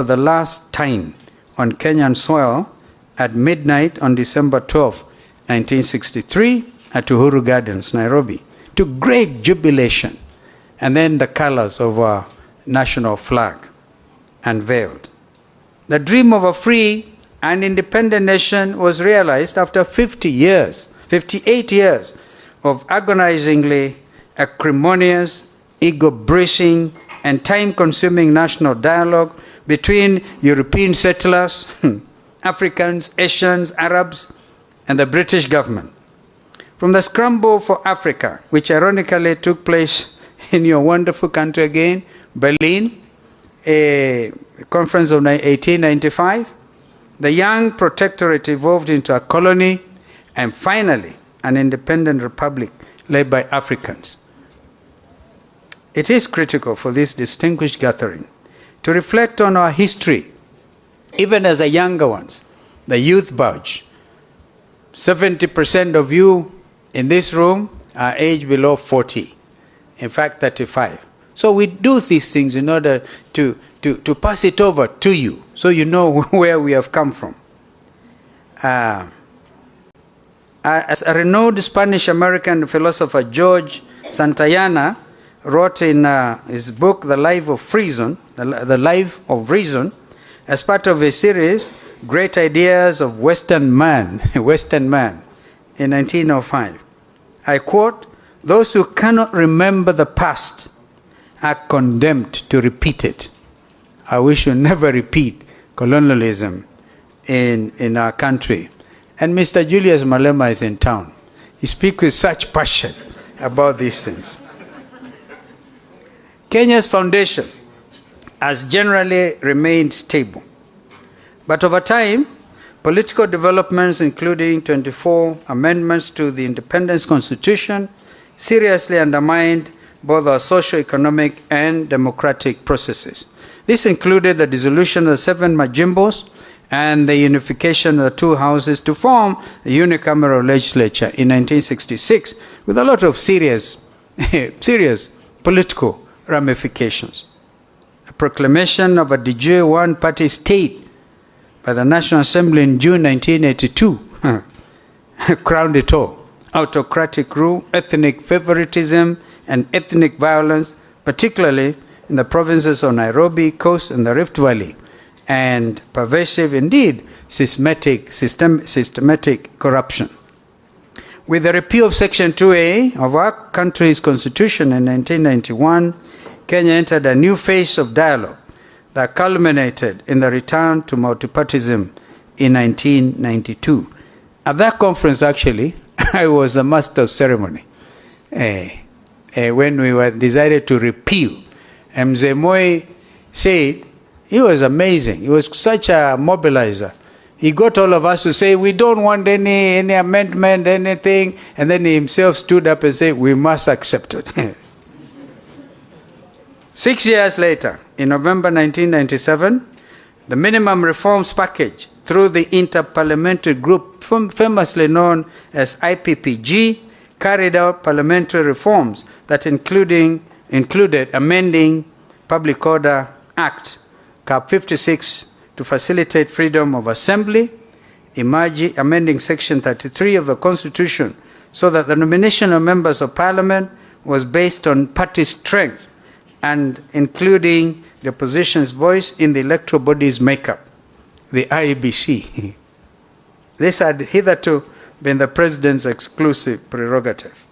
For the last time on Kenyan soil at midnight on December 12, 1963 at Uhuru Gardens, Nairobi, to great jubilation, and then the colors of our national flag unveiled. The dream of a free and independent nation was realized after 58 years of agonizingly acrimonious, ego-bruising, and time-consuming national dialogue between European settlers, Africans, Asians, Arabs, and the British government. From the scramble for Africa, which ironically took place in your wonderful country again, Berlin, a conference of 1895, the young protectorate evolved into a colony, and finally an independent republic led by Africans. It is critical for this distinguished gathering to reflect on our history, even as the younger ones, the youth budge. 70% of you in this room are aged below 40, in fact 35. So we do these things in order to pass it over to you, so you know where we have come from. As a renowned Spanish-American philosopher, George Santayana, wrote in his book, The Life of Reason, The Life of Reason, as part of a series, Great Ideas of Western Man, Western Man, in 1905. I quote, "Those who cannot remember the past are condemned to repeat it." I wish we never repeat colonialism in our country. And Mr. Julius Malema is in town. He speaks with such passion about these things. Kenya's foundation has generally remained stable. But over time, political developments, including 24 amendments to the Independence Constitution, seriously undermined both our socio-economic and democratic processes. This included the dissolution of the 7 majimbos and the unification of the 2 houses to form the unicameral legislature in 1966, with a lot of serious political ramifications. A proclamation of a de jure one-party state by the National Assembly in June 1982 crowned it all. Autocratic rule, ethnic favoritism, and ethnic violence, particularly in the provinces of Nairobi, Coast, and the Rift Valley, and pervasive, indeed, systematic corruption. With the repeal of Section 2A of our country's constitution in 1991, Kenya entered a new phase of dialogue that culminated in the return to multipartyism in 1992. At that conference, actually, I was the master of ceremony when we were decided to repeal. Mzee Moi said, he was amazing. He was such a mobilizer. He got all of us to say, we don't want any amendment, anything. And then he himself stood up and said, we must accept it. 6 years later, in November 1997, the minimum reforms package through the Interparliamentary Group, famously known as IPPG, carried out parliamentary reforms that included amending Public Order Act, Cap 56, to facilitate freedom of assembly, amending Section 33 of the Constitution so that the nomination of members of Parliament was based on party strength, and including the opposition's voice in the electoral body's makeup, the IEBC. This had hitherto been the president's exclusive prerogative.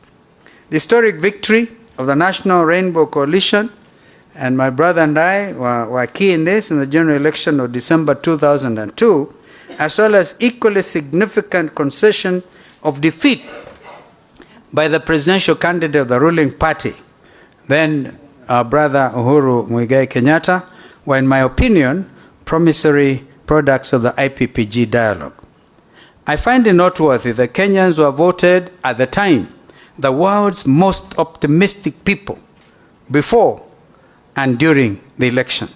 The historic victory of the National Rainbow Coalition, and my brother and I were key in this in the general election of December 2002, as well as equally significant concession of defeat by the presidential candidate of the ruling party, then our brother Uhuru Muigai Kenyatta, were, in my opinion, promissory products of the IPPG dialogue. I find it noteworthy that Kenyans were voted at the time the world's most optimistic people before and during the election.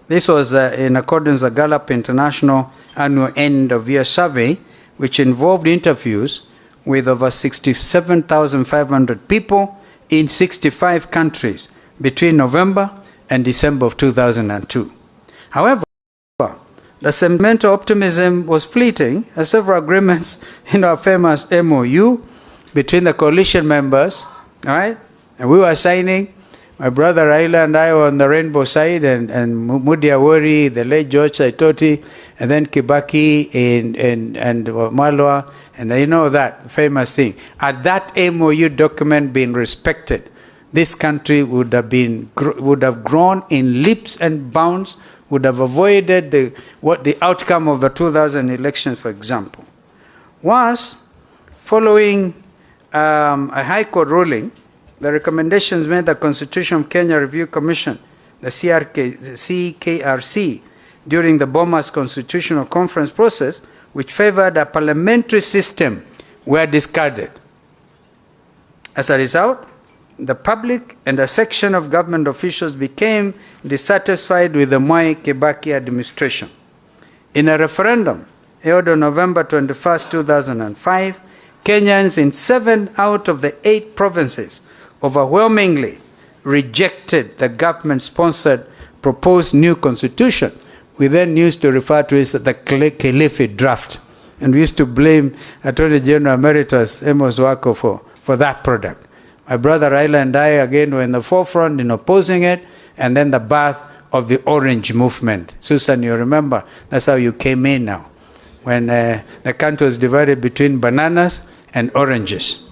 This was in accordance with the Gallup International Annual End-of-Year Survey, which involved interviews with over 67,500 people in 65 countries between November and December of 2002. However, The sentimental optimism was fleeting, as several agreements in our famous MOU between the coalition members, all right? And we were signing. My brother Raila and I were on the rainbow side, and Mudi Awori, the late George Saitoti, and then Kibaki and Malwa, and you know that famous thing. Had that MOU document been respected, this country would have grown in leaps and bounds, would have avoided the outcome of the 2000 elections, for example. Was following a High Court ruling, the recommendations made the Constitution of Kenya Review Commission, the CKRC, during the Bomas Constitutional Conference process, which favored a parliamentary system, were discarded. As a result, the public and a section of government officials became dissatisfied with the Mwai Kibaki administration. In a referendum held on November 21, 2005, Kenyans in 7 out of the 8 provinces overwhelmingly rejected the government-sponsored proposed new constitution. We then used to refer to it as the Kilifi draft. And we used to blame Attorney General Emeritus Amos Wako for that product. My brother Raila and I, again, were in the forefront in opposing it, and then the birth of the Orange Movement. Susan, you remember, that's how you came in now, when the country was divided between bananas and oranges.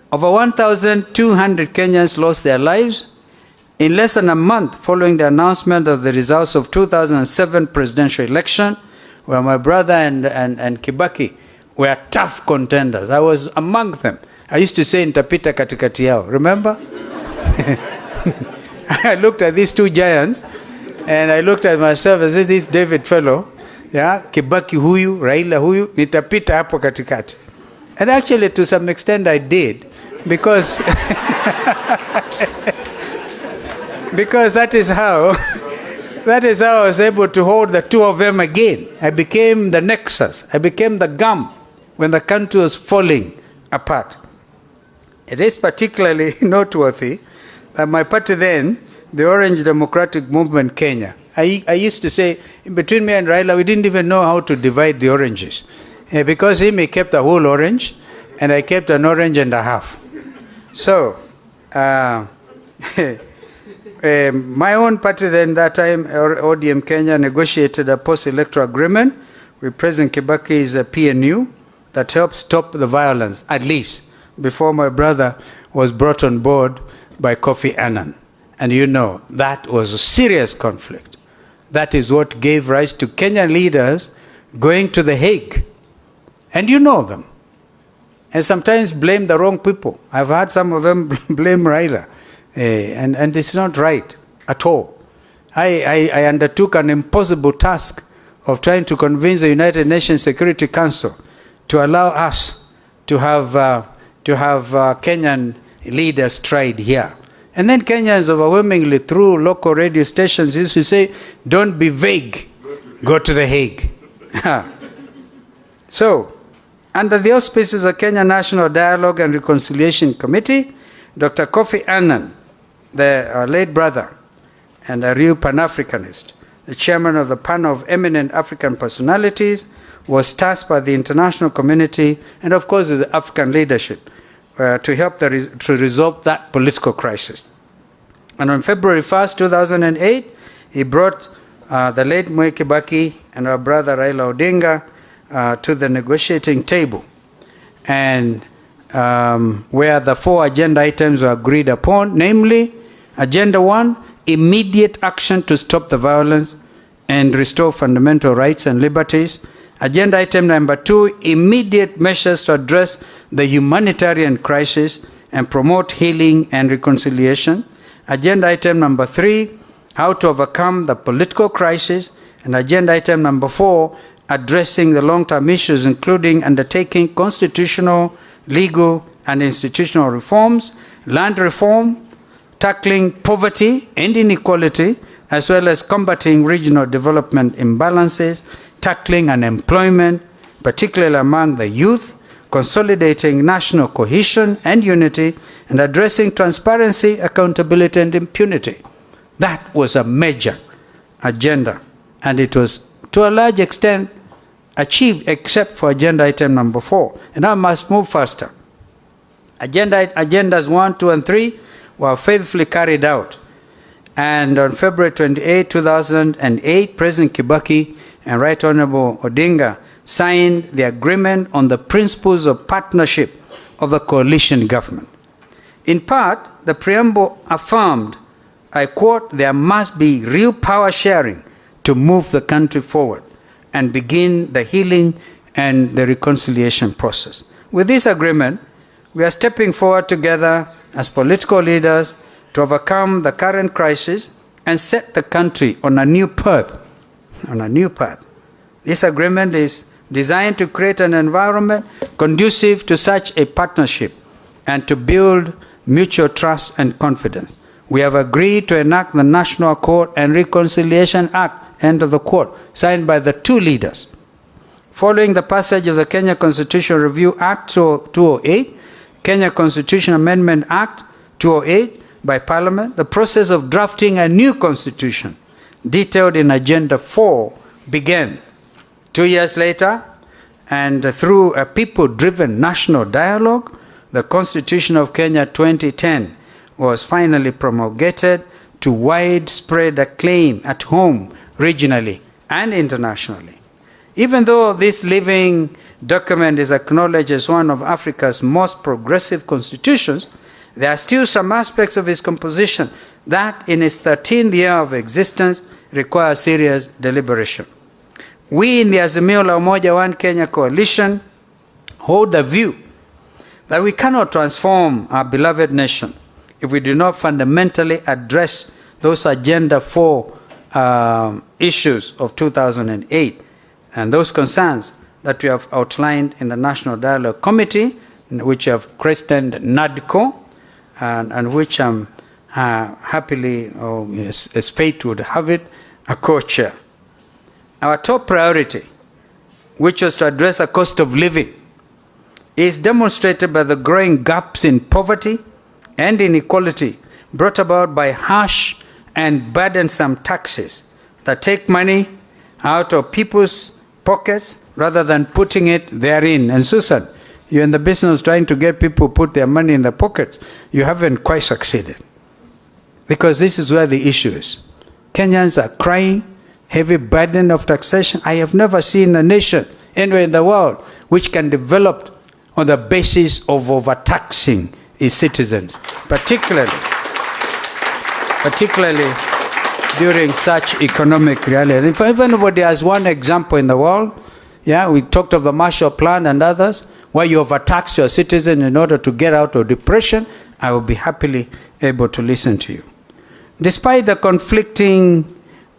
Over 1,200 Kenyans lost their lives in less than a month following the announcement of the results of 2007 presidential election, where my brother and Kibaki were tough contenders. I was among them. I used to say nitapita katikati yao. Remember? I looked at these two giants, and I looked at myself and said, this David fellow, yeah, Kibaki huyu, Raila huyu, nitapita hapo katikati. And actually, to some extent, I did, because because that is how I was able to hold the two of them again. I became the nexus. I became the gum when the country was falling apart. It is particularly noteworthy that my party then, the Orange Democratic Movement Kenya, I used to say, between me and Raila, we didn't even know how to divide the oranges. Because he kept a whole orange, and I kept an orange and a half. So, my own party then, that time, ODM Kenya, negotiated a post-electoral agreement with President Kibaki's PNU that helped stop the violence, at least, before my brother was brought on board by Kofi Annan. And you know, that was a serious conflict. That is what gave rise to Kenyan leaders going to The Hague. And you know them. And sometimes blame the wrong people. I've heard some of them blame Raila. And it's not right at all. I undertook an impossible task of trying to convince the United Nations Security Council to allow us to have Kenyan leaders tried here. And then Kenyans overwhelmingly, through local radio stations, used to say, don't be vague, go to The Hague. So, under the auspices of Kenya National Dialogue and Reconciliation Committee, Dr. Kofi Annan, the late brother and a real Pan-Africanist, the chairman of the panel of eminent African personalities, was tasked by the international community and, of course, the African leadership to help to resolve that political crisis. And on February 1st, 2008, he brought the late Mwai Kibaki and our brother Raila Odinga to the negotiating table, and where the 4 agenda items were agreed upon, namely, Agenda 1, immediate action to stop the violence and restore fundamental rights and liberties. Agenda item number 2, immediate measures to address the humanitarian crisis and promote healing and reconciliation. Agenda item number 3, how to overcome the political crisis. And agenda item number 4, addressing the long-term issues, including undertaking constitutional, legal, and institutional reforms, land reform, tackling poverty and inequality, as well as combating regional development imbalances, tackling unemployment, particularly among the youth, consolidating national cohesion and unity, and addressing transparency, accountability, and impunity. That was a major agenda and it was to a large extent achieved except for agenda item number 4. And I must move faster. Agendas 1, 2, and 3 were faithfully carried out. And on February 28, 2008, President Kibaki and Right Honorable Odinga signed the agreement on the principles of partnership of the coalition government. In part, the preamble affirmed, I quote, there must be real power sharing to move the country forward and begin the healing and the reconciliation process. With this agreement, we are stepping forward together as political leaders to overcome the current crisis and set the country on a new path. This agreement is designed to create an environment conducive to such a partnership and to build mutual trust and confidence. We have agreed to enact the National Accord and Reconciliation Act, end of the quote, signed by the two leaders. Following the passage of the Kenya Constitution Review Act 2008, Kenya Constitution Amendment Act 2008 by Parliament, the process of drafting a new constitution, detailed in Agenda 4, began. 2 years later, and through a people-driven national dialogue, the Constitution of Kenya 2010 was finally promulgated to widespread acclaim at home, regionally, and internationally. Even though this living document is acknowledged as one of Africa's most progressive constitutions, there are still some aspects of its composition that, in its 13th year of existence, require serious deliberation. We in the Azimio la Umoja One Kenya coalition hold the view that we cannot transform our beloved nation if we do not fundamentally address those Agenda 4 issues of 2008 and those concerns that we have outlined in the National Dialogue Committee, which have christened NADCO, and which I'm happily, as fate would have it, a co-chair. Our top priority, which was to address the cost of living, is demonstrated by the growing gaps in poverty and inequality brought about by harsh and burdensome taxes that take money out of people's pockets rather than putting it therein. And Susan, you're in the business trying to get people to put their money in their pockets. You haven't quite succeeded. Because this is where the issue is. Kenyans are crying, heavy burden of taxation. I have never seen a nation anywhere in the world which can develop on the basis of overtaxing its citizens, particularly during such economic reality. If anybody has one example in the world, we talked of the Marshall Plan and others, where you overtax your citizen in order to get out of depression, I will be happily able to listen to you. Despite the conflicting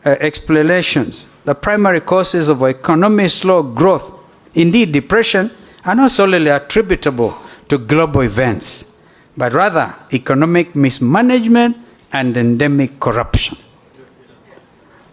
explanations, the primary causes of economic slow growth, indeed depression, are not solely attributable to global events, but rather economic mismanagement and endemic corruption.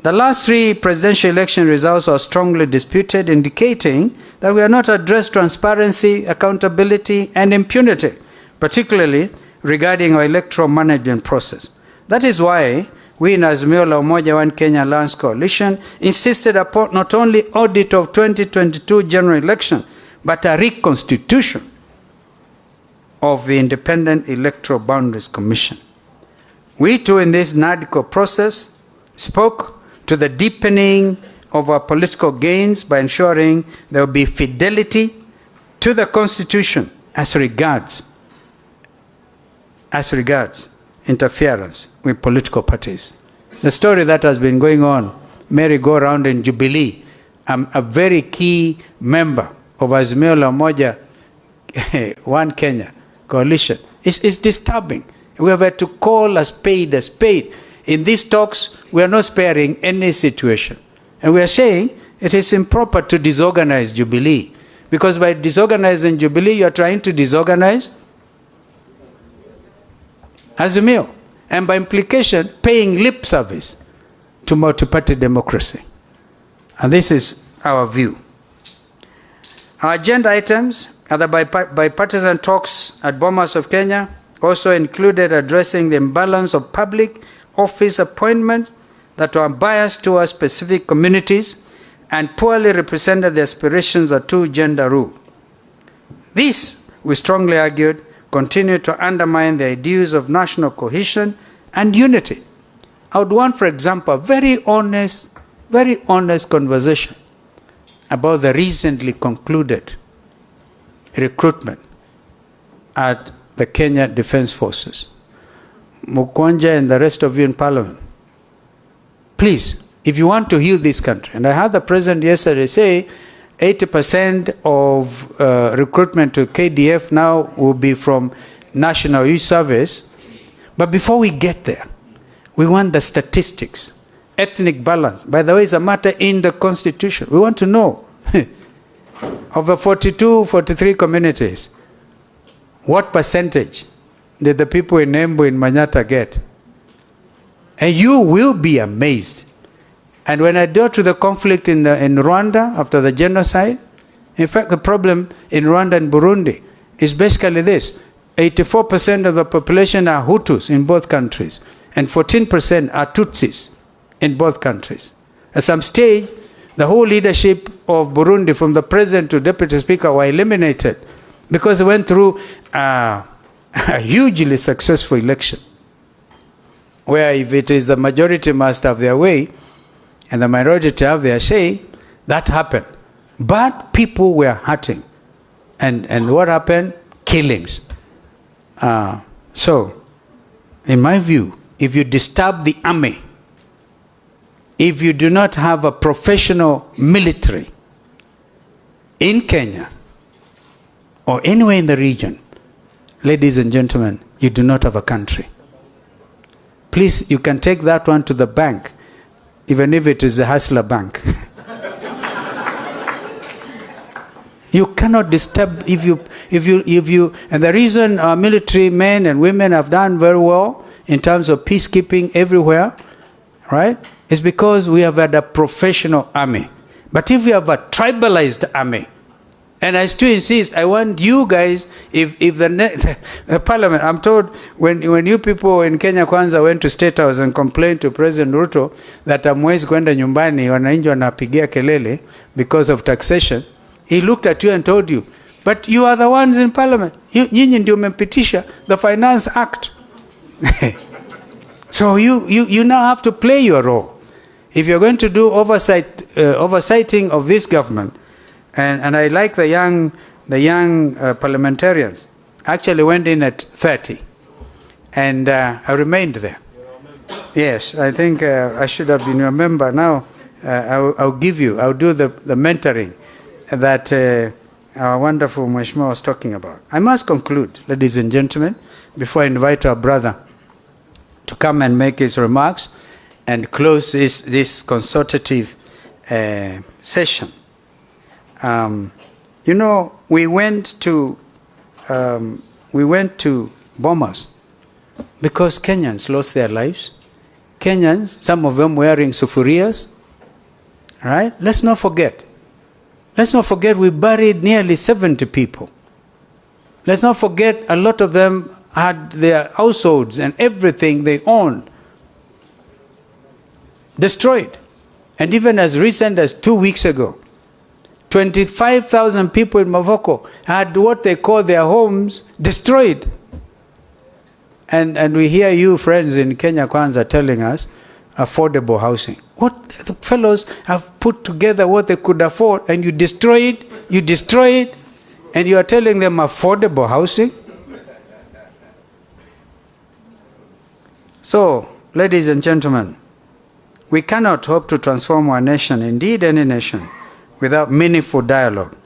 The last 3 presidential election results are strongly disputed, indicating that we have not addressed transparency, accountability, and impunity, particularly regarding our electoral management process. That is why we in Azimio la Umoja One Kenya Alliance Coalition insisted upon not only audit of 2022 general election, but a reconstitution of the Independent Electoral Boundaries Commission. We too in this NADCO process spoke to the deepening of our political gains by ensuring there will be fidelity to the Constitution as regards interference with political parties. The story that has been going on, merry-go-round in Jubilee, I'm a very key member of Azimio la Umoja One Kenya coalition. It's disturbing. We have had to call a spade a spade. In these talks, we are not sparing any situation. And we are saying it is improper to disorganize Jubilee. Because by disorganizing Jubilee, you are trying to disorganize Azimio. And by implication, paying lip service to multi-party democracy. And this is our view. Our agenda items at the bipartisan talks at Bomas of Kenya also included addressing the imbalance of public office appointments that were biased towards specific communities and poorly represented the aspirations of two-gender rule. This, we strongly argued, continued to undermine the ideals of national cohesion and unity. I would want, for example, a very honest conversation about the recently concluded recruitment at the Kenya Defense Forces. Mukwanja and the rest of you in Parliament, please, if you want to heal this country, and I heard the President yesterday say 80% of recruitment to KDF now will be from National Youth Service, but before we get there, we want the statistics, ethnic balance. By the way, it's a matter in the Constitution. We want to know, of the 42, 43 communities, what percentage did the people in Embu, in Manyata get? And you will be amazed. And when I go to the conflict in Rwanda after the genocide, in fact, the problem in Rwanda and Burundi is basically this. 84% of the population are Hutus in both countries, and 14% are Tutsis in both countries. At some stage, the whole leadership of Burundi, from the president to deputy speaker, were eliminated because they went through a hugely successful election, where if it is the majority must have their way and the minority have their say, that happened. But people were hurting. And what happened? Killings. So, in my view, if you disturb the army, if you do not have a professional military in Kenya or anywhere in the region, ladies and gentlemen, you do not have a country. Please, you can take that one to the bank, even if it is a hustler bank. You cannot disturb if you, and the reason our military men and women have done very well in terms of peacekeeping everywhere, right, is because we have had a professional army. But if we have a tribalized army, and I still insist, I want you guys, if the parliament, I'm told, when you people in Kenya Kwanza went to State House and complained to President Ruto that hamwezi kwenda nyumbani, wananchi wanapigia kelele because of taxation, he looked at you and told you, but you are the ones in parliament. Nyinyi ndio mmepitisha the Finance Act. So you now have to play your role. If you're going to do oversighting of this government, and I like the young parliamentarians, actually went in at 30, and I remained there. Yes, I think I should have been a member. Now I'll do the mentoring that our wonderful Mheshimiwa was talking about. I must conclude, ladies and gentlemen, before I invite our brother to come and make his remarks and close this consultative session. You know, we went to Bomas because Kenyans lost their lives. Kenyans, some of them wearing sufurias, right? Let's not forget we buried nearly 70 people. Let's not forget a lot of them had their households and everything they owned destroyed. And even as recent as 2 weeks ago, 25,000 people in Mavoko had what they call their homes destroyed. And we hear you friends in Kenya Kwanza telling us affordable housing. What the fellows have put together what they could afford, and you destroy it, and you are telling them affordable housing? So, ladies and gentlemen, we cannot hope to transform our nation, indeed any nation, without meaningful dialogue,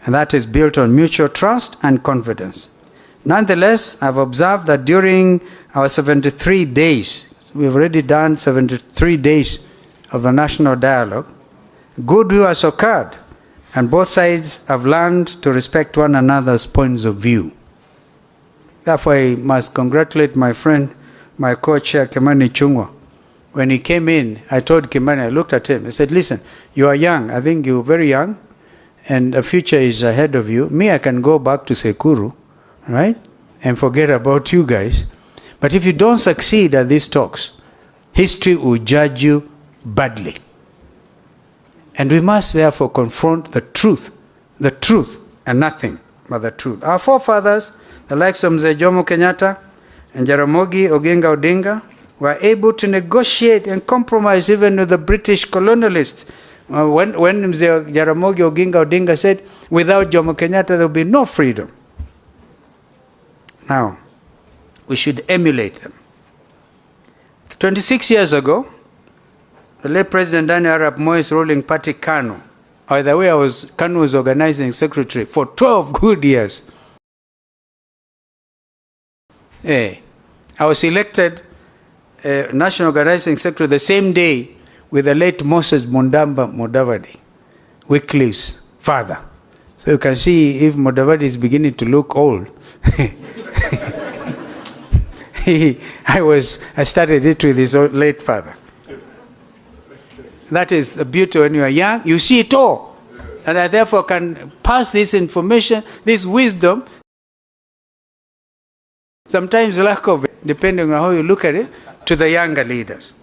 and that is built on mutual trust and confidence. Nonetheless, I've observed that during our 73 days, we've already done 73 days of the national dialogue, goodwill has occurred, and both sides have learned to respect one another's points of view. Therefore, I must congratulate my friend, my co-chair, Kimani Ichung'wah. When he came in, I told Kimani, I looked at him, I said, listen, you are young, I think you're very young, and the future is ahead of you. Me, I can go back to Sekuru, right, and forget about you guys. But if you don't succeed at these talks, history will judge you badly. And we must therefore confront the truth and nothing but the truth. Our forefathers, the likes of Mzee Jomo Kenyatta and Jaramogi Oginga Odinga, were able to negotiate and compromise even with the British colonialists. When Mzee Jaramogi Oginga Odinga said, without Jomo Kenyatta there will be no freedom. Now, we should emulate them. 26 years ago, the late President Daniel Arap Moi's ruling party, KANU, by the way, KANU was organizing secretary for 12 good years. I was elected national organizing secretary the same day with the late Moses Mundamba Mudavadi, Wycliffe's father. So you can see if Mudavadi is beginning to look old. I started it with his late father. That is the beauty. When you are young, you see it all. And I therefore can pass this information, this wisdom, sometimes lack of it, depending on how you look at it, to the younger leaders.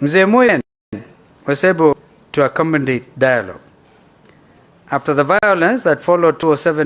Mzee Moi was able to accommodate dialogue. After the violence that followed 2007